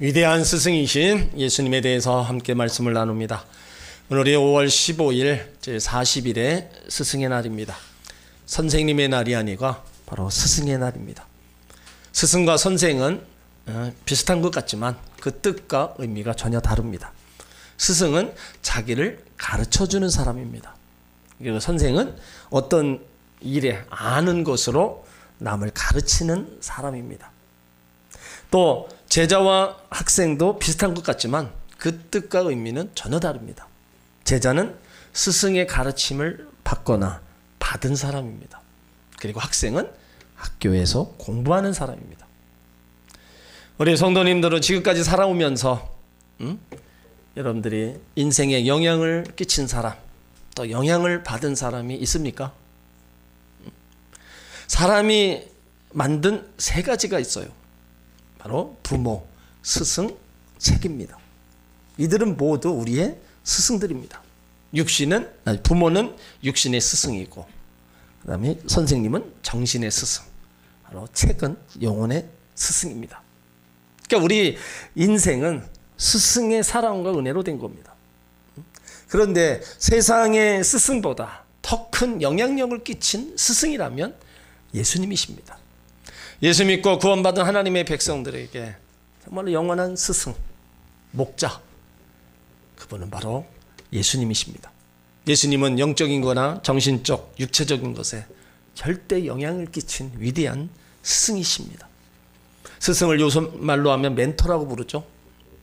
위대한 스승이신 예수님에 대해서 함께 말씀을 나눕니다. 오늘이 5월 15일 제40일의 스승의 날입니다. 선생님의 날이 아니고 바로 스승의 날입니다. 스승과 선생은 비슷한 것 같지만 그 뜻과 의미가 전혀 다릅니다. 스승은 자기를 가르쳐주는 사람입니다. 그리고 선생은 어떤 일에 아는 것으로 남을 가르치는 사람입니다. 또 제자와 학생도 비슷한 것 같지만 그 뜻과 의미는 전혀 다릅니다. 제자는 스승의 가르침을 받거나 받은 사람입니다. 그리고 학생은 학교에서 공부하는 사람입니다. 우리 성도님들은 지금까지 살아오면서 여러분들이 인생에 영향을 끼친 사람, 또 영향을 받은 사람이 있습니까? 사람이 만든 세 가지가 있어요. 바로 부모, 스승, 책입니다. 이들은 모두 우리의 스승들입니다. 부모는 육신의 스승이고, 그 다음에 선생님은 정신의 스승, 바로 책은 영혼의 스승입니다. 그러니까 우리 인생은 스승의 사랑과 은혜로 된 겁니다. 그런데 세상의 스승보다 더 큰 영향력을 끼친 스승이라면 예수님이십니다. 예수 믿고 구원받은 하나님의 백성들에게 정말로 영원한 스승, 목자, 그분은 바로 예수님이십니다. 예수님은 영적인 거나 정신적, 육체적인 것에 절대 영향을 끼친 위대한 스승이십니다. 스승을 요즘 말로 하면 멘토라고 부르죠.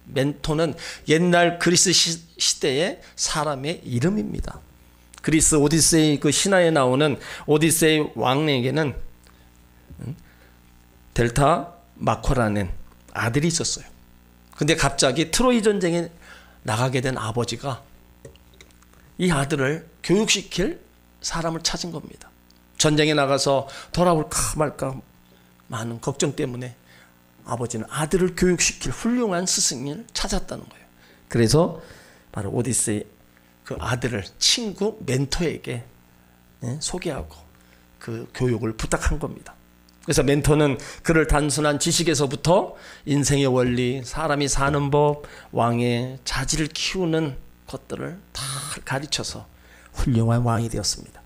멘토는 옛날 그리스 시대의 사람의 이름입니다. 그리스 오디세이 그 신화에 나오는 오디세이 왕에게는 델타 마코라는 아들이 있었어요. 근데 갑자기 트로이 전쟁에 나가게 된 아버지가 이 아들을 교육시킬 사람을 찾은 겁니다. 전쟁에 나가서 돌아올까 말까 많은 걱정 때문에 아버지는 아들을 교육시킬 훌륭한 스승을 찾았다는 거예요. 그래서 바로 오디세이 그 아들을 친구 멘토에게 소개하고 그 교육을 부탁한 겁니다. 그래서 멘토는 그를 단순한 지식에서부터 인생의 원리, 사람이 사는 법, 왕의 자질을 키우는 것들을 다 가르쳐서 훌륭한 왕이 되었습니다.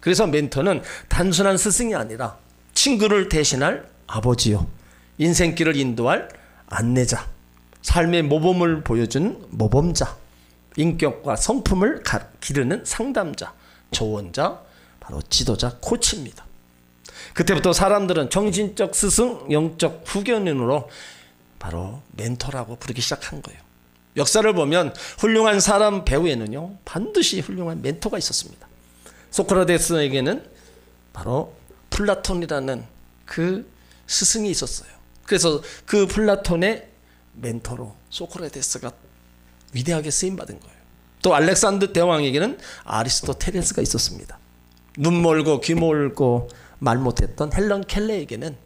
그래서 멘토는 단순한 스승이 아니라 친구를 대신할 아버지요, 인생길을 인도할 안내자, 삶의 모범을 보여주는 모범자, 인격과 성품을 기르는 상담자, 조언자, 바로 지도자, 코치입니다. 그때부터 사람들은 정신적 스승, 영적 후견인으로 바로 멘토라고 부르기 시작한 거예요. 역사를 보면 훌륭한 사람 배후에는요 반드시 훌륭한 멘토가 있었습니다. 소크라테스에게는 바로 플라톤이라는 그 스승이 있었어요. 그래서 그 플라톤의 멘토로 소크라테스가 위대하게 쓰임받은 거예요. 또 알렉산더 대왕에게는 아리스토텔레스가 있었습니다. 눈 멀고 귀 멀고 말 못했던 헬런 켈러에게는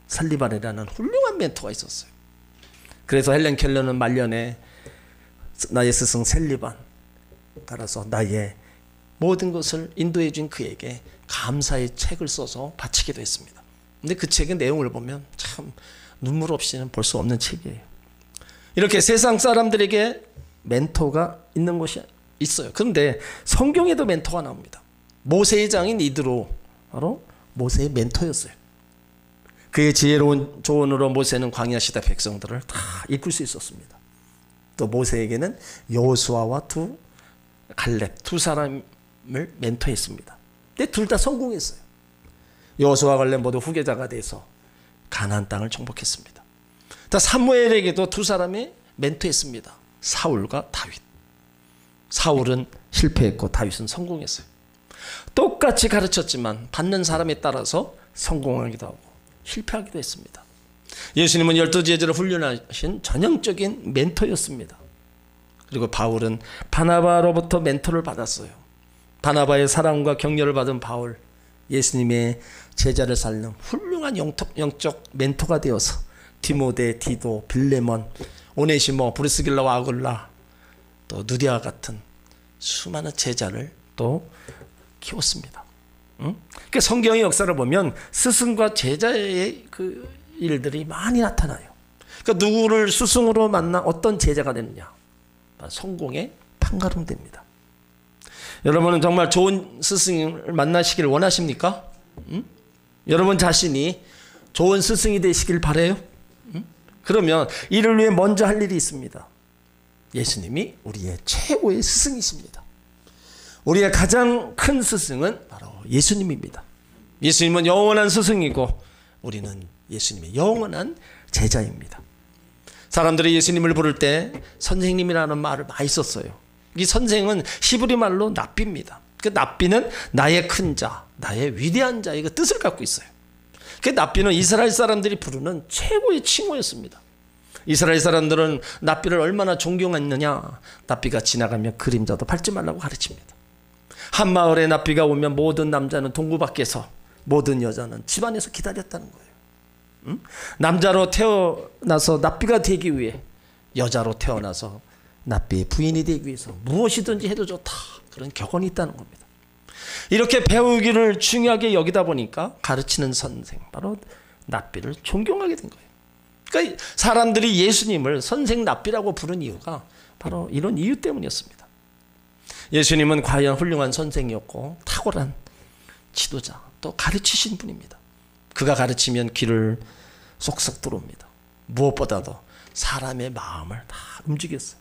설리반이라는 훌륭한 멘토가 있었어요. 그래서 헬런 켈러는 말년에 나의 스승 설리반 따라서 나의 모든 것을 인도해 준 그에게 감사의 책을 써서 바치기도 했습니다. 근데 그 책의 내용을 보면 참 눈물 없이는 볼 수 없는 책이에요. 이렇게 세상 사람들에게 멘토가 있는 것이 있어요. 그런데 성경에도 멘토가 나옵니다. 모세의 장인 이드로 바로 모세의 멘토였어요. 그의 지혜로운 조언으로 모세는 광야 시대 백성들을 다 이끌 수 있었습니다. 또 모세에게는 여호수아와 갈렙 두 사람을 멘토했습니다. 근데 둘 다 성공했어요. 여호수아와 갈렙 모두 후계자가 돼서 가나안 땅을 정복했습니다. 또 사무엘에게도 두 사람이 멘토했습니다. 사울과 다윗. 사울은 실패했고 다윗은 성공했어요. 똑같이 가르쳤지만 받는 사람에 따라서 성공하기도 하고 실패하기도 했습니다. 예수님은 12제자를 훈련하신 전형적인 멘토였습니다. 그리고 바울은 바나바로부터 멘토를 받았어요. 바나바의 사랑과 격려를 받은 바울, 예수님의 제자를 살리는 훌륭한 영적 멘토가 되어서 디모데, 디도, 빌레몬, 오네시모, 브리스길라와 아굴라, 또 누디아 같은 수많은 제자를 또 키웠습니다. 그러니까 성경의 역사를 보면 스승과 제자의 그 일들이 많이 나타나요. 그러니까 누구를 스승으로 만나 어떤 제자가 되느냐? 성공의 판가름 됩니다. 여러분은 정말 좋은 스승을 만나시길 원하십니까? 여러분 자신이 좋은 스승이 되시길 바라요? 그러면 이를 위해 먼저 할 일이 있습니다. 예수님이 우리의 최고의 스승이십니다. 우리의 가장 큰 스승은 바로 예수님입니다. 예수님은 영원한 스승이고 우리는 예수님의 영원한 제자입니다. 사람들이 예수님을 부를 때 선생님이라는 말을 많이 썼어요. 이 선생은 히브리 말로 랍비입니다. 그 랍비는 나의 큰 자, 나의 위대한 자의 그 뜻을 갖고 있어요. 그 랍비는 이스라엘 사람들이 부르는 최고의 칭호였습니다. 이스라엘 사람들은 랍비를 얼마나 존경했느냐. 랍비가 지나가면 그림자도 밟지 말라고 가르칩니다. 한 마을에 랍비가 오면 모든 남자는 동구 밖에서, 모든 여자는 집안에서 기다렸다는 거예요. 남자로 태어나서 랍비가 되기 위해, 여자로 태어나서 랍비의 부인이 되기 위해서 무엇이든지 해도 좋다, 그런 격언이 있다는 겁니다. 이렇게 배우기를 중요하게 여기다 보니까 가르치는 선생, 바로 랍비를 존경하게 된 거예요. 그러니까 사람들이 예수님을 선생 랍비라고 부른 이유가 바로 이런 이유 때문이었습니다. 예수님은 과연 훌륭한 선생이었고 탁월한 지도자, 또 가르치신 분입니다. 그가 가르치면 귀를 쏙쏙 들어옵니다. 무엇보다도 사람의 마음을 다 움직였어요.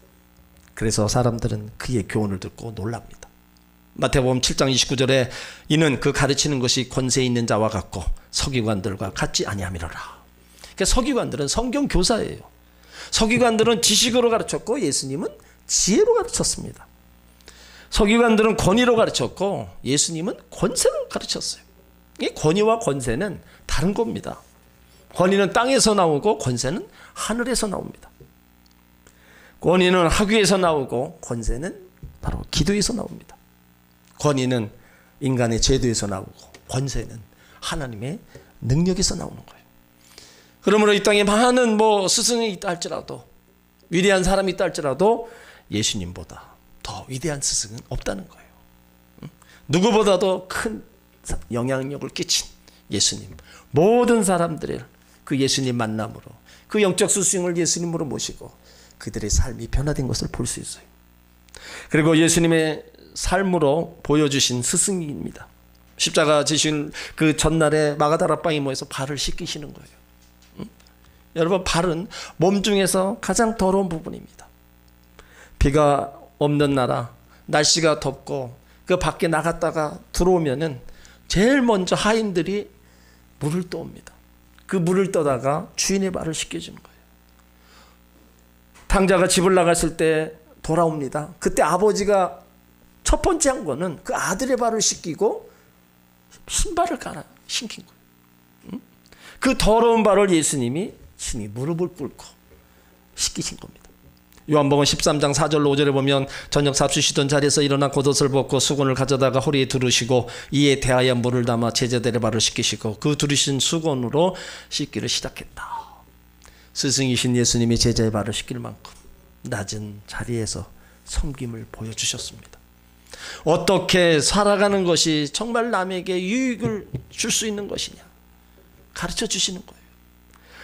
그래서 사람들은 그의 교훈을 듣고 놀랍니다. 마태복음 7장 29절에 이는 그 가르치는 것이 권세 있는 자와 같고 서기관들과 같지 아니함이로라. 그러니까 서기관들은 성경 교사예요. 서기관들은 지식으로 가르쳤고 예수님은 지혜로 가르쳤습니다. 서기관들은 권위로 가르쳤고 예수님은 권세로 가르쳤어요. 이 권위와 권세는 다른 겁니다. 권위는 땅에서 나오고 권세는 하늘에서 나옵니다. 권위는 학위에서 나오고 권세는 바로 기도에서 나옵니다. 권위는 인간의 제도에서 나오고 권세는 하나님의 능력에서 나오는 거예요. 그러므로 이 땅에 많은 스승이 있다 할지라도, 위대한 사람이 있다 할지라도 예수님보다 더 위대한 스승은 없다는 거예요. 누구보다도 큰 영향력을 끼친 예수님, 모든 사람들을 그 예수님 만남으로, 그 영적 스승을 예수님으로 모시고 그들의 삶이 변화된 것을 볼 수 있어요. 그리고 예수님의 삶으로 보여주신 스승입니다. 십자가 지신 그 전날에 마가다락방에 모여서 발을 씻기시는 거예요. 여러분, 발은 몸 중에서 가장 더러운 부분입니다. 비가 없는 나라, 날씨가 덥고 그 밖에 나갔다가 들어오면은 제일 먼저 하인들이 물을 떠옵니다. 그 물을 떠다가 주인의 발을 씻겨주는 거예요. 탕자가 집을 나갔을 때 돌아옵니다. 그때 아버지가 첫 번째 한 거는 그 아들의 발을 씻기고 신발을 갈아 신긴 거예요. 그 더러운 발을 예수님이 친히 무릎을 꿇고 씻기신 겁니다. 요한복음 13장 4절로 5절에 보면 저녁 잡수시던 자리에서 일어나 겉옷을 벗고 수건을 가져다가 허리에 두르시고 이에 대하여 물을 담아 제자들의 발을 씻기시고 그 두르신 수건으로 씻기를 시작했다. 스승이신 예수님이 제자의 발을 씻길 만큼 낮은 자리에서 섬김을 보여주셨습니다. 어떻게 살아가는 것이 정말 남에게 유익을 줄 수 있는 것이냐 가르쳐 주시는 거예요.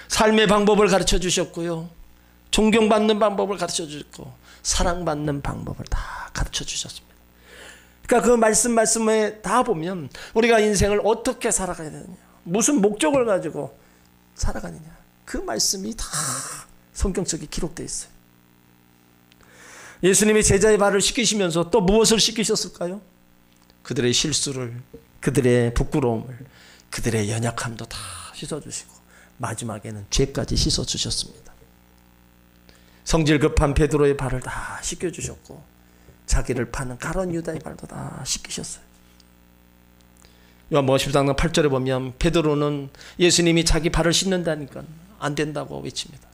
삶의 방법을 가르쳐 주셨고요, 존경받는 방법을 가르쳐 주셨고 사랑받는 방법을 다 가르쳐 주셨습니다. 그러니까 그 말씀에 다 보면 우리가 인생을 어떻게 살아가야 되느냐, 무슨 목적을 가지고 살아가느냐, 그 말씀이 다 성경 속에 기록되어 있어요. 예수님이 제자의 발을 씻기시면서 또 무엇을 씻기셨을까요? 그들의 실수를, 그들의 부끄러움을, 그들의 연약함도 다 씻어주시고 마지막에는 죄까지 씻어주셨습니다. 성질 급한 베드로의 발을 다 씻겨주셨고 자기를 파는 가룟 유다의 발도 다 씻기셨어요. 요한복음 13장 8절에 보면 베드로는 예수님이 자기 발을 씻는다니까 안 된다고 외칩니다.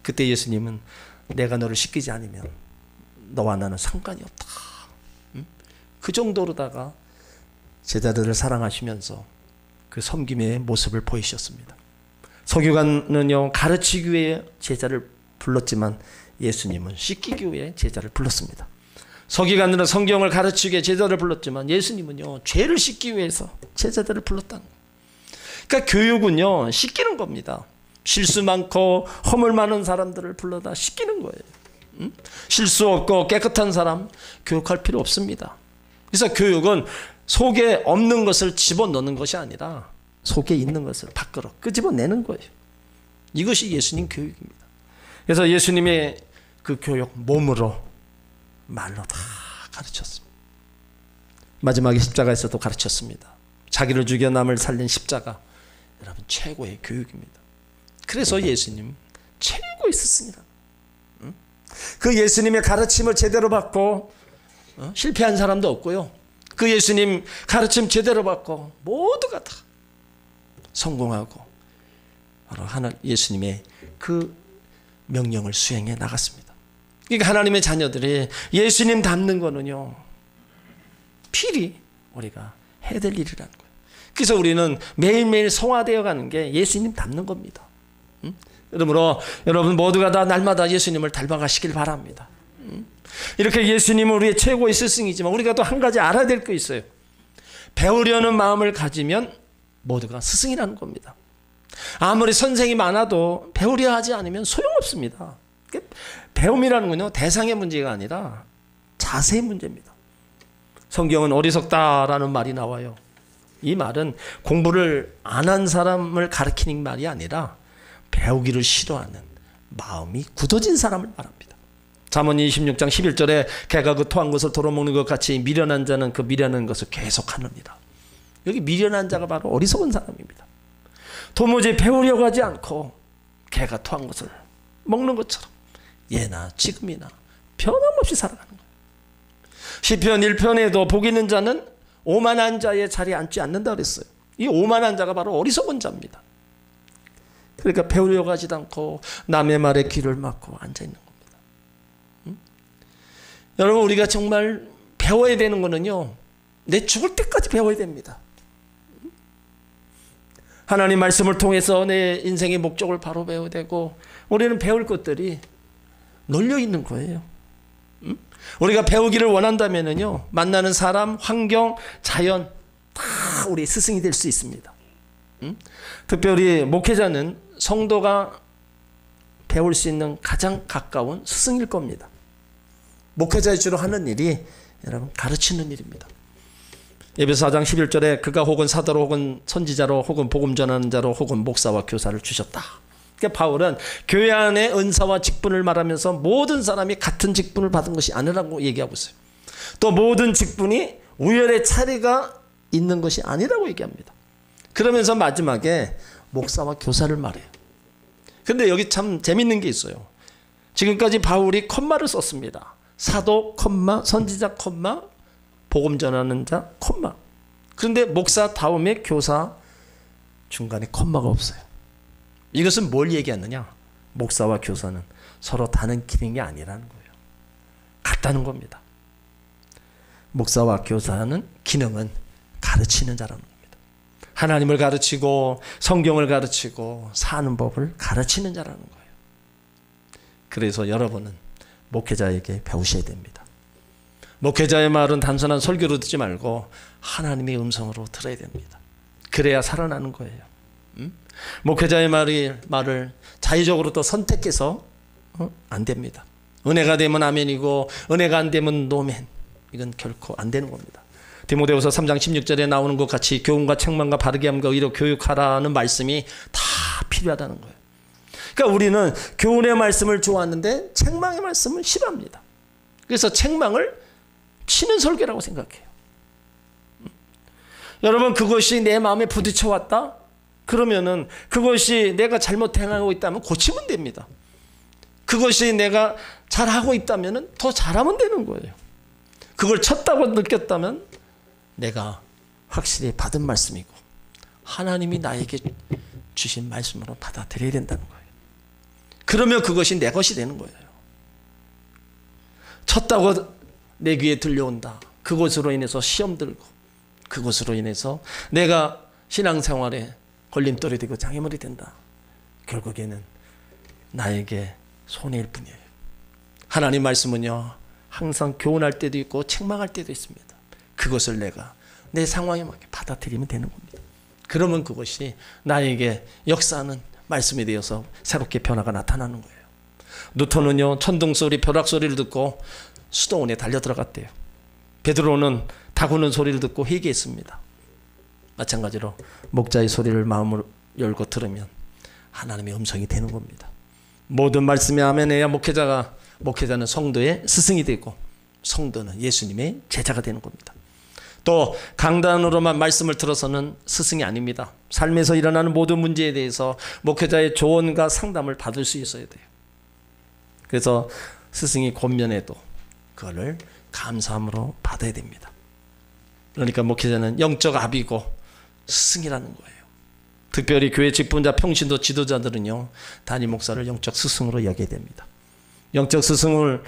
그때 예수님은 내가 너를 씻기지 않으면 너와 나는 상관이 없다. 그 정도로다가 제자들을 사랑하시면서 그 섬김의 모습을 보이셨습니다. 서기관은요 가르치기 위해 제자를 불렀지만 예수님은 씻기기 위해 제자를 불렀습니다. 서기관들은 성경을 가르치기 위해 제자를 불렀지만 예수님은요 죄를 씻기 위해서 제자들을 불렀다는 거예요. 그러니까 교육은요 씻기는 겁니다. 실수 많고 허물 많은 사람들을 불러다 시키는 거예요. 실수 없고 깨끗한 사람 교육할 필요 없습니다. 그래서 교육은 속에 없는 것을 집어넣는 것이 아니라 속에 있는 것을 밖으로 끄집어내는 거예요. 이것이 예수님 교육입니다. 그래서 예수님의 그 교육 몸으로 말로 다 가르쳤습니다. 마지막에 십자가에서도 가르쳤습니다. 자기를 죽여 남을 살린 십자가, 여러분 최고의 교육입니다. 그래서 예수님 최고의 스승이라. 그 예수님의 가르침을 제대로 받고 실패한 사람도 없고요. 그 예수님 가르침 제대로 받고 모두가 다 성공하고 바로 예수님의 그 명령을 수행해 나갔습니다. 그러니까 하나님의 자녀들이 예수님 닮는 거는요, 필히 우리가 해야 될 일이라는 거예요. 그래서 우리는 매일매일 성화되어 가는 게 예수님 닮는 겁니다. 그러므로 여러분 모두가 다 날마다 예수님을 닮아가시길 바랍니다. 이렇게 예수님은 우리의 최고의 스승이지만 우리가 또 한 가지 알아야 될 거 있어요. 배우려는 마음을 가지면 모두가 스승이라는 겁니다. 아무리 선생이 많아도 배우려 하지 않으면 소용없습니다. 배움이라는 건요, 대상의 문제가 아니라 자세의 문제입니다. 성경은 어리석다라는 말이 나와요. 이 말은 공부를 안 한 사람을 가리키는 말이 아니라 배우기를 싫어하는 마음이 굳어진 사람을 말합니다. 잠언 26장 11절에 개가 그 토한 것을 도로먹는 것 같이 미련한 자는 그 미련한 것을 계속하느니라. 여기 미련한 자가 바로 어리석은 사람입니다. 도무지 배우려고 하지 않고 개가 토한 것을 먹는 것처럼 예나 지금이나 변함없이 살아가는 거예요. 시편 1편에도 복 있는 자는 오만한 자의 자리에 앉지 않는다 그랬어요. 이 오만한 자가 바로 어리석은 자입니다. 그러니까 배우려고 하지도 않고 남의 말에 귀를 막고 앉아있는 겁니다. 여러분 우리가 정말 배워야 되는 거는요, 내 죽을 때까지 배워야 됩니다. 하나님 말씀을 통해서 내 인생의 목적을 바로 배워야 되고, 우리는 배울 것들이 널려 있는 거예요. 우리가 배우기를 원한다면요, 만나는 사람, 환경, 자연 다 우리 스승이 될 수 있습니다. 특별히 목회자는 성도가 배울 수 있는 가장 가까운 스승일 겁니다. 목회자의 주로 하는 일이 여러분 가르치는 일입니다. 에베소 4장 11절에 그가 혹은 사도로 혹은 선지자로 혹은 복음 전하는 자로 혹은 목사와 교사를 주셨다. 그러니까 바울은 교회 안의 은사와 직분을 말하면서 모든 사람이 같은 직분을 받은 것이 아니라고 얘기하고 있어요. 또 모든 직분이 우열의 차례가 있는 것이 아니라고 얘기합니다. 그러면서 마지막에 목사와 교사를 말해요. 근데 여기 참 재밌는 게 있어요. 지금까지 바울이 콤마를 썼습니다. 사도 콤마, 선지자 콤마, 복음 전하는 자 콤마. 그런데 목사 다음에 교사 중간에 콤마가 없어요. 이것은 뭘 얘기하느냐? 목사와 교사는 서로 다른 기능이 아니라는 거예요. 같다는 겁니다. 목사와 교사는 기능은 가르치는 자라는 겁니다. 하나님을 가르치고 성경을 가르치고 사는 법을 가르치는 자라는 거예요. 그래서 여러분은 목회자에게 배우셔야 됩니다. 목회자의 말은 단순한 설교로 듣지 말고 하나님의 음성으로 들어야 됩니다. 그래야 살아나는 거예요. 목회자의 말을 자의적으로 또 선택해서 안 됩니다. 은혜가 되면 아멘이고 은혜가 안 되면 노멘. 이건 결코 안 되는 겁니다. 디모데후서 3장 16절에 나오는 것 같이 교훈과 책망과 바르게 함과 의로 교육하라는 말씀이 다 필요하다는 거예요. 그러니까 우리는 교훈의 말씀을 좋아하는데 책망의 말씀을 싫어합니다. 그래서 책망을 치는 설교라고 생각해요. 여러분 그것이 내 마음에 부딪혀 왔다? 그러면은 그것이 내가 잘못 행하고 있다면 고치면 됩니다. 그것이 내가 잘하고 있다면 더 잘하면 되는 거예요. 그걸 쳤다고 느꼈다면 내가 확실히 받은 말씀이고 하나님이 나에게 주신 말씀으로 받아들여야 된다는 거예요. 그러면 그것이 내 것이 되는 거예요. 쳤다고 내 귀에 들려온다. 그것으로 인해서 시험 들고 그것으로 인해서 내가 신앙생활에 걸림돌이 되고 장애물이 된다. 결국에는 나에게 손해일 뿐이에요. 하나님 말씀은요 항상 교훈할 때도 있고 책망할 때도 있습니다. 그것을 내가 내 상황에 맞게 받아들이면 되는 겁니다. 그러면 그것이 나에게 역사하는 말씀에 대해서 새롭게 변화가 나타나는 거예요. 누턴은요, 천둥 소리, 벼락 소리를 듣고 수도원에 달려 들어갔대요. 베드로는 다구는 소리를 듣고 회개했습니다. 마찬가지로 목자의 소리를 마음을 열고 들으면 하나님의 음성이 되는 겁니다. 모든 말씀에 아멘해야 목회자는 성도의 스승이 되고 성도는 예수님의 제자가 되는 겁니다. 또 강단으로만 말씀을 들어서는 스승이 아닙니다. 삶에서 일어나는 모든 문제에 대해서 목회자의 조언과 상담을 받을 수 있어야 돼요. 그래서 스승이 권면해도 그거를 감사함으로 받아야 됩니다. 그러니까 목회자는 영적 아비고 스승이라는 거예요. 특별히 교회 직분자, 평신도 지도자들은요, 담임 목사를 영적 스승으로 여겨야 됩니다. 영적 스승으로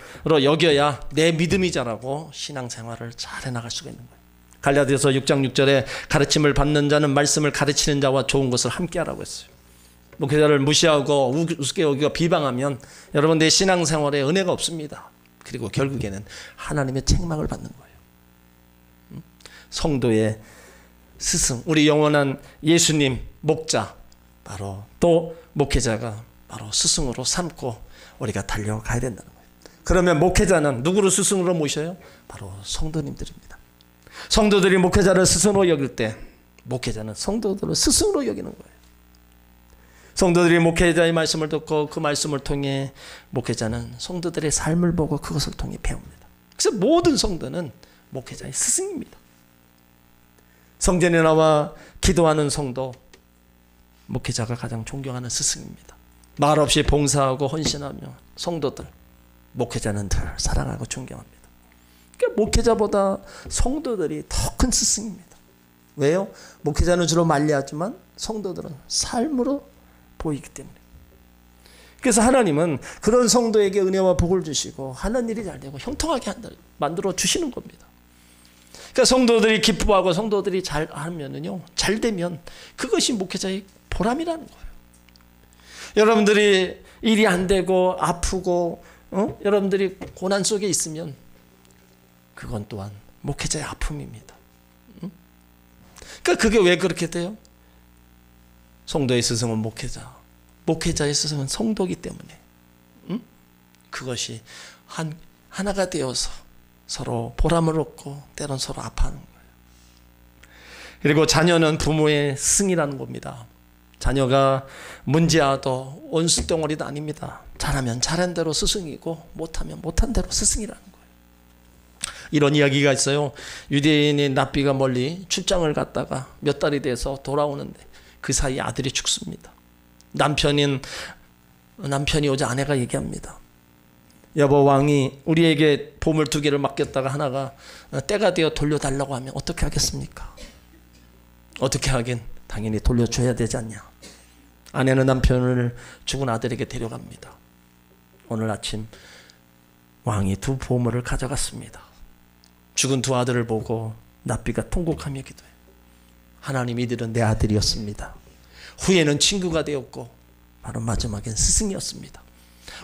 여겨야 내 믿음이 자라고 신앙생활을 잘 해나갈 수가 있는 거예요. 갈라디아서 6장 6절에 가르침을 받는 자는 말씀을 가르치는 자와 좋은 것을 함께 하라고 했어요. 목회자를 무시하고 우습게 여기고 비방하면 여러분 내 신앙생활에 은혜가 없습니다. 그리고 결국에는 하나님의 책망을 받는 거예요. 성도의 스승, 우리 영원한 예수님 목자, 바로 또 목회자가 바로 스승으로 삼고 우리가 달려가야 된다는 거예요. 그러면 목회자는 누구를 스승으로 모셔요? 바로 성도님들입니다. 성도들이 목회자를 스승으로 여길 때 목회자는 성도들을 스승으로 여기는 거예요. 성도들이 목회자의 말씀을 듣고 그 말씀을 통해 목회자는 성도들의 삶을 보고 그것을 통해 배웁니다. 그래서 모든 성도는 목회자의 스승입니다. 성전에 나와 기도하는 성도, 목회자가 가장 존경하는 스승입니다. 말 없이 봉사하고 헌신하며 성도들, 목회자는 늘 사랑하고 존경합니다. 그러니까 목회자보다 성도들이 더 큰 스승입니다. 왜요? 목회자는 주로 말리하지만 성도들은 삶으로 보이기 때문에. 그래서 하나님은 그런 성도에게 은혜와 복을 주시고 하는 일이 잘 되고 형통하게 만들어 주시는 겁니다. 그러니까 성도들이 기뻐하고 성도들이 잘 하면은요, 잘 되면 그것이 목회자의 보람이라는 거예요. 여러분들이 일이 안 되고 아프고 여러분들이 고난 속에 있으면 그건 또한 목회자의 아픔입니다. 그러니까 그게 왜 그렇게 돼요? 성도의 스승은 목회자, 목회자의 스승은 성도이기 때문에 그것이 하나가 되어서 서로 보람을 얻고 때론 서로 아파하는 거예요. 그리고 자녀는 부모의 스승이라는 겁니다. 자녀가 문제아도 온수덩어리도 아닙니다. 잘하면 잘한 대로 스승이고 못하면 못한 대로 스승이라는 거예요. 이런 이야기가 있어요. 유대인인 랍비가 멀리 출장을 갔다가 몇 달이 돼서 돌아오는데 그 사이 아들이 죽습니다. 남편이 오자 아내가 얘기합니다. 여보, 왕이 우리에게 보물 2개를 맡겼다가 하나가 때가 되어 돌려달라고 하면 어떻게 하겠습니까? 어떻게 하긴 당연히 돌려줘야 되지 않냐. 아내는 남편을 죽은 아들에게 데려갑니다. 오늘 아침 왕이 2 보물을 가져갔습니다. 죽은 2 아들을 보고 랍비가 통곡하며 기도해요. 하나님, 이들은 내 아들이었습니다. 후에는 친구가 되었고 바로 마지막엔 스승이었습니다.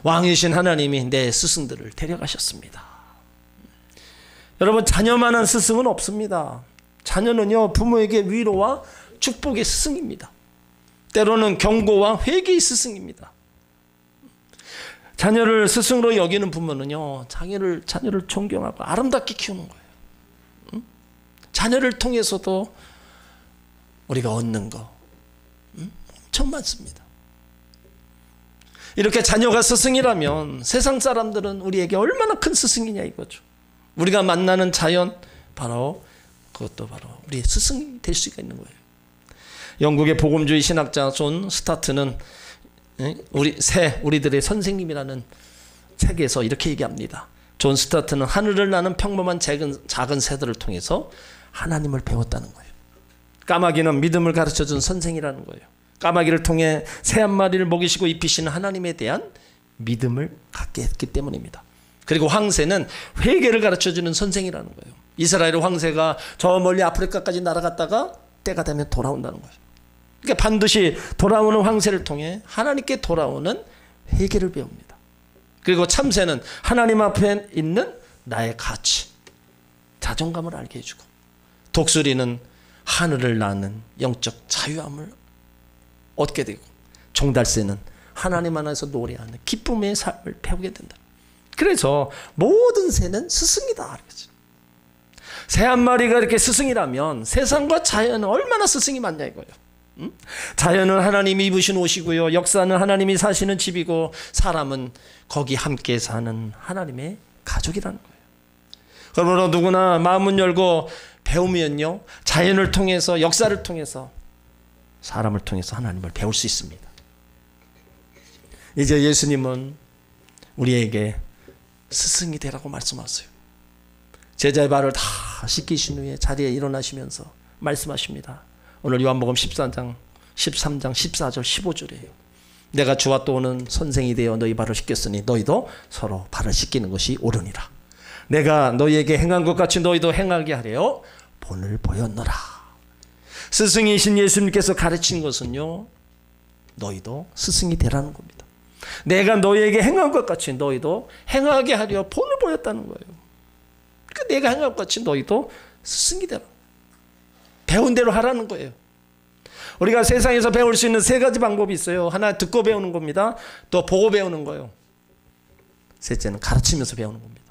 왕이신 하나님이 내 스승들을 데려가셨습니다. 여러분, 자녀만한 스승은 없습니다. 자녀는요, 부모에게 위로와 축복의 스승입니다. 때로는 경고와 회개의 스승입니다. 자녀를 스승으로 여기는 부모는요, 자녀를 존경하고 아름답게 키우는 거예요. 자녀를 통해서도 우리가 얻는 거 엄청 많습니다. 이렇게 자녀가 스승이라면 세상 사람들은 우리에게 얼마나 큰 스승이냐 이거죠. 우리가 만나는 자연, 그것도 바로 우리의 스승이 될 수가 있는 거예요. 영국의 복음주의 신학자 존 스타트는 우리들의 선생님이라는 책에서 이렇게 얘기합니다. 존 스타트는 하늘을 나는 평범한 작은 새들을 통해서 하나님을 배웠다는 거예요. 까마귀는 믿음을 가르쳐준 선생이라는 거예요. 까마귀를 통해 새 한 마리를 먹이시고 입히시는 하나님에 대한 믿음을 갖게 했기 때문입니다. 그리고 황새는 회개를 가르쳐주는 선생이라는 거예요. 이스라엘 황새가 저 멀리 아프리카까지 날아갔다가 때가 되면 돌아온다는 거예요. 그러니까 반드시 돌아오는 황새를 통해 하나님께 돌아오는 회개를 배웁니다. 그리고 참새는 하나님 앞에 있는 나의 가치, 자존감을 알게 해주고, 독수리는 하늘을 나는 영적 자유함을 얻게 되고, 종달새는 하나님 안에서 노래하는 기쁨의 삶을 배우게 된다. 그래서 모든 새는 스승이다. 새 한 마리가 이렇게 스승이라면 세상과 자연은 얼마나 스승이 많냐 이거예요. 자연은 하나님이 입으신 옷이고요. 역사는 하나님이 사시는 집이고 사람은 거기 함께 사는 하나님의 가족이라는 거예요. 그러므로 누구나 마음문 열고 배우면요. 자연을 통해서 역사를 통해서 사람을 통해서 하나님을 배울 수 있습니다. 이제 예수님은 우리에게 스승이 되라고 말씀하세요. 제자의 발을 다 씻기신 후에 자리에 일어나시면서 말씀하십니다. 오늘 요한복음 13장 14절 15절이에요. 내가 주와 또 오는 선생이 되어 너희 발을 씻겼으니 너희도 서로 발을 씻기는 것이 옳으니라. 내가 너희에게 행한 것 같이 너희도 행하게 하려 본을 보였노라. 스승이신 예수님께서 가르친 것은요, 너희도 스승이 되라는 겁니다. 내가 너희에게 행한 것 같이 너희도 행하게 하려 본을 보였다는 거예요. 그러니까 내가 행한 것 같이 너희도 스승이 되라. 배운 대로 하라는 거예요. 우리가 세상에서 배울 수 있는 세 가지 방법이 있어요. 하나 듣고 배우는 겁니다. 또 보고 배우는 거예요. 셋째는 가르치면서 배우는 겁니다.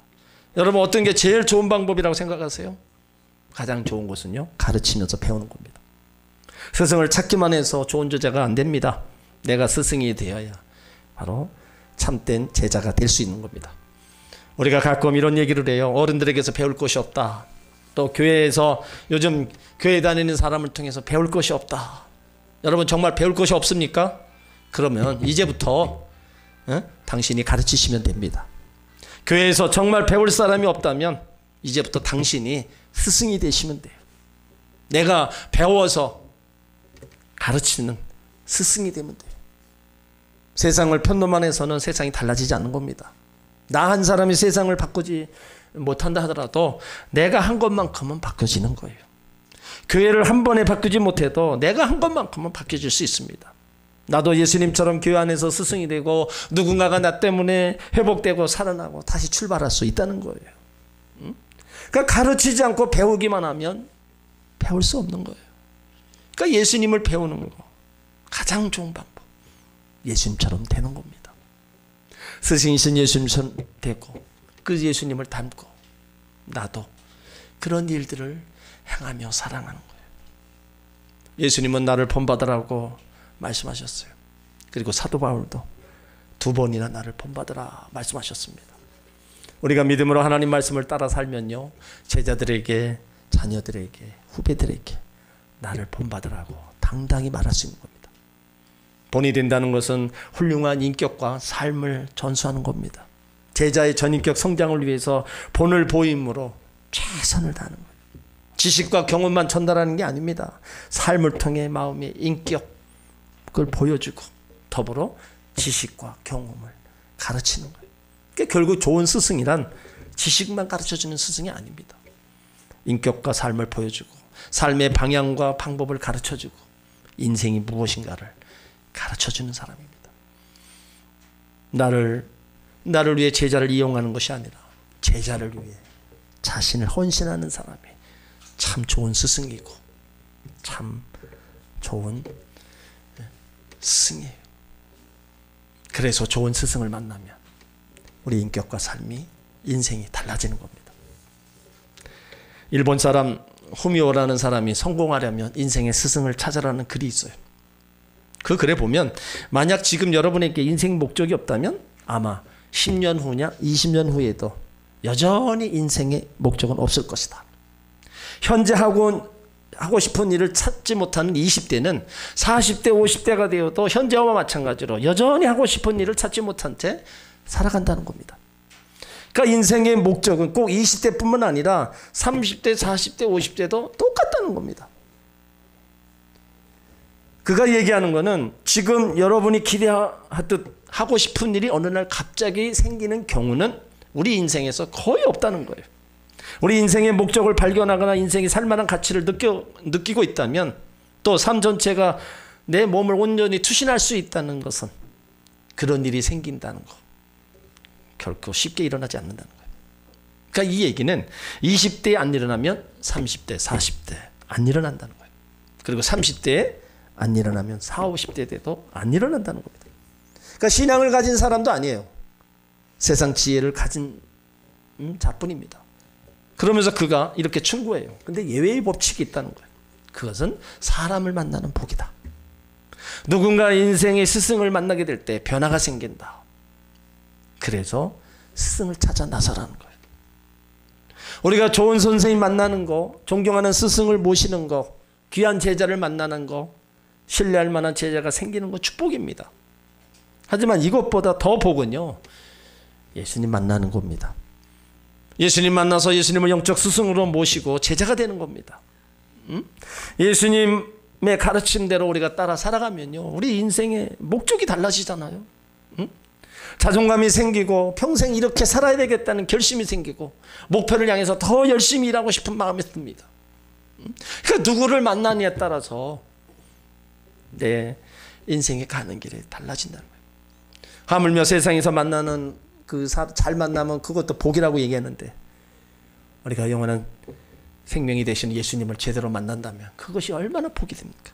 여러분 어떤 게 제일 좋은 방법이라고 생각하세요? 가장 좋은 것은요, 가르치면서 배우는 겁니다. 스승을 찾기만 해서 좋은 제자가 안 됩니다. 내가 스승이 되어야 바로 참된 제자가 될 수 있는 겁니다. 우리가 가끔 이런 얘기를 해요. 어른들에게서 배울 것이 없다. 또 교회에서 요즘 교회 다니는 사람을 통해서 배울 것이 없다. 여러분 정말 배울 것이 없습니까? 그러면 이제부터 당신이 가르치시면 됩니다. 교회에서 정말 배울 사람이 없다면 이제부터 당신이 스승이 되시면 돼요. 내가 배워서 가르치는 스승이 되면 돼요. 세상을 편도만 해서는 세상이 달라지지 않는 겁니다. 나 한 사람이 세상을 바꾸지 못한다 하더라도 내가 한 것만큼은 바뀌어지는 거예요. 교회를 한 번에 바꾸지 못해도 내가 한 것만큼은 바뀌어질 수 있습니다. 나도 예수님처럼 교회 안에서 스승이 되고 누군가가 나 때문에 회복되고 살아나고 다시 출발할 수 있다는 거예요. 그러니까 가르치지 않고 배우기만 하면 배울 수 없는 거예요. 그러니까 예수님을 배우는 거 가장 좋은 방법. 예수님처럼 되는 겁니다. 스승이신 예수님처럼 되고 그 예수님을 닮고 나도 그런 일들을 행하며 사랑하는 거예요. 예수님은 나를 본받으라고 말씀하셨어요. 그리고 사도 바울도 2번이나 나를 본받으라 말씀하셨습니다. 우리가 믿음으로 하나님 말씀을 따라 살면요, 제자들에게, 자녀들에게, 후배들에게 나를 본받으라고 당당히 말할 수 있는 겁니다. 본이 된다는 것은 훌륭한 인격과 삶을 전수하는 겁니다. 제자의 전인격 성장을 위해서 본을 보임으로 최선을 다하는 거예요. 지식과 경험만 전달하는 게 아닙니다. 삶을 통해 마음의 인격을 보여주고 더불어 지식과 경험을 가르치는 거예요. 그러니까 결국 좋은 스승이란 지식만 가르쳐주는 스승이 아닙니다. 인격과 삶을 보여주고 삶의 방향과 방법을 가르쳐주고 인생이 무엇인가를 가르쳐주는 사람입니다. 나를 위해 제자를 이용하는 것이 아니라 제자를 위해 자신을 헌신하는 사람이 참 좋은 스승이고 참 좋은 스승이에요. 그래서 좋은 스승을 만나면 우리 인격과 삶이, 인생이 달라지는 겁니다. 일본 사람 후미오라는 사람이 성공하려면 인생의 스승을 찾아라는 글이 있어요. 그 글에 보면 만약 지금 여러분에게 인생 목적이 없다면 아마 10년 후냐 20년 후에도 여전히 인생의 목적은 없을 것이다. 현재 하고 싶은 일을 찾지 못하는 20대는 40대 50대가 되어도 현재와 마찬가지로 여전히 하고 싶은 일을 찾지 못한 채 살아간다는 겁니다. 그러니까 인생의 목적은 꼭 20대뿐만 아니라 30대 40대 50대도 똑같다는 겁니다. 그가 얘기하는 거는 지금 여러분이 기대하듯 하고 싶은 일이 어느 날 갑자기 생기는 경우는 우리 인생에서 거의 없다는 거예요. 우리 인생의 목적을 발견하거나 인생이 살만한 가치를 느끼고 있다면 또 삶 전체가 내 몸을 온전히 투신할 수 있다는 것은 그런 일이 생긴다는 거 결코 쉽게 일어나지 않는다는 거예요. 그러니까 이 얘기는 20대에 안 일어나면 30대, 40대 안 일어난다는 거예요. 그리고 30대에 안 일어나면 40, 50대 돼도 안 일어난다는 겁니다. 그러니까 신앙을 가진 사람도 아니에요. 세상 지혜를 가진 자뿐입니다. 그러면서 그가 이렇게 충고해요. 근데 예외의 법칙이 있다는 거예요. 그것은 사람을 만나는 복이다. 누군가 인생의 스승을 만나게 될 때 변화가 생긴다. 그래서 스승을 찾아 나서라는 거예요. 우리가 좋은 선생님 만나는 거, 존경하는 스승을 모시는 거, 귀한 제자를 만나는 거, 신뢰할 만한 제자가 생기는 거 축복입니다. 하지만 이것보다 더 복은요, 예수님 만나는 겁니다. 예수님 만나서 예수님을 영적 스승으로 모시고 제자가 되는 겁니다. 예수님의 가르침대로 우리가 따라 살아가면요, 우리 인생의 목적이 달라지잖아요. 자존감이 생기고 평생 이렇게 살아야 되겠다는 결심이 생기고 목표를 향해서 더 열심히 일하고 싶은 마음이 듭니다. 그러니까 누구를 만나느냐에 따라서 내 인생이 가는 길이 달라진다는 거예요. 하물며 세상에서 만나는 잘 만나면 그것도 복이라고 얘기하는데, 우리가 영원한 생명이 되시는 예수님을 제대로 만난다면 그것이 얼마나 복이 됩니까?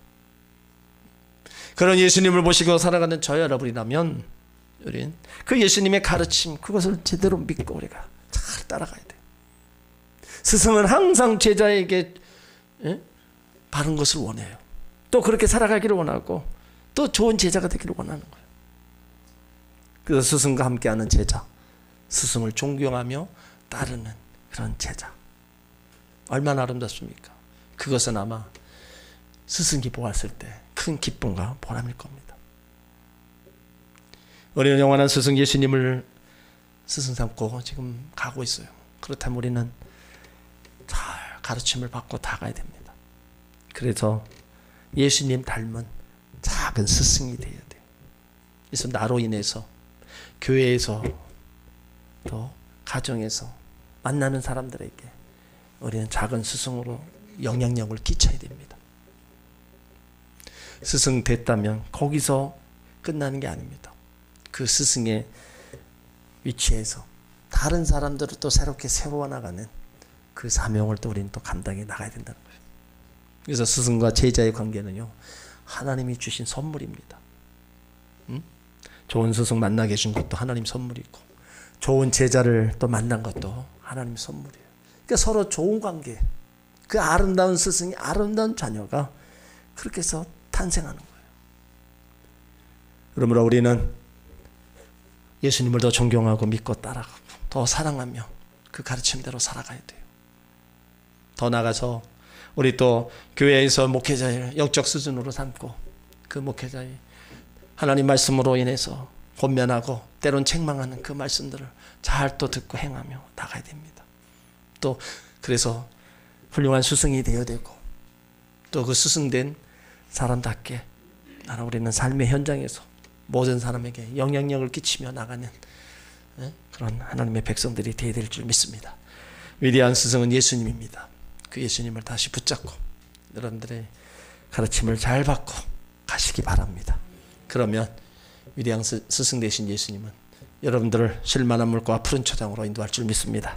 그런 예수님을 모시고 살아가는 저 여러분이라면 우리는 그 예수님의 가르침, 그것을 제대로 믿고 우리가 잘 따라가야 돼요. 스승은 항상 제자에게 바른 것을 원해요. 또 그렇게 살아가기를 원하고 또 좋은 제자가 되기를 원하는 거예요. 그래서 스승과 함께하는 제자, 스승을 존경하며 따르는 그런 제자, 얼마나 아름답습니까? 그것은 아마 스승이 보았을 때 큰 기쁨과 보람일 겁니다. 우리는 영원한 스승 예수님을 스승 삼고 지금 가고 있어요. 그렇다면 우리는 잘 가르침을 받고 다가야 됩니다. 그래서 예수님 닮은 작은 스승이 되어야 돼요. 그래서 나로 인해서 교회에서 또 가정에서 만나는 사람들에게 우리는 작은 스승으로 영향력을 끼쳐야 됩니다. 스승 됐다면 거기서 끝나는 게 아닙니다. 그 스승의 위치에서 다른 사람들을 또 새롭게 세워나가는 그 사명을 또 우리는 또 감당해 나가야 된다는 거예요. 그래서 스승과 제자의 관계는요, 하나님이 주신 선물입니다. 좋은 스승 만나게 해준 것도 하나님 선물이고, 좋은 제자를 또 만난 것도 하나님 선물이에요. 그러니까 서로 좋은 관계, 그 아름다운 스승이 아름다운 자녀가 그렇게 해서 탄생하는 거예요. 그러므로 우리는 예수님을 더 존경하고 믿고 따라가고 더 사랑하며 그 가르침대로 살아가야 돼요. 더 나아가서 우리 또 교회에서 목회자를 영적 수준으로 삼고 그 목회자의 하나님 말씀으로 인해서 권면하고 때론 책망하는 그 말씀들을 잘 또 듣고 행하며 나가야 됩니다. 또 그래서 훌륭한 스승이 되어야 되고 또 그 스승된 사람답게 나는 우리는 삶의 현장에서 모든 사람에게 영향력을 끼치며 나가는 그런 하나님의 백성들이 되어야 될 줄 믿습니다. 위대한 스승은 예수님입니다. 그 예수님을 다시 붙잡고 여러분들의 가르침을 잘 받고 가시기 바랍니다. 그러면 위대한 스승 되신 예수님은 여러분들을 실만한 물과 푸른 초장으로 인도할 줄 믿습니다.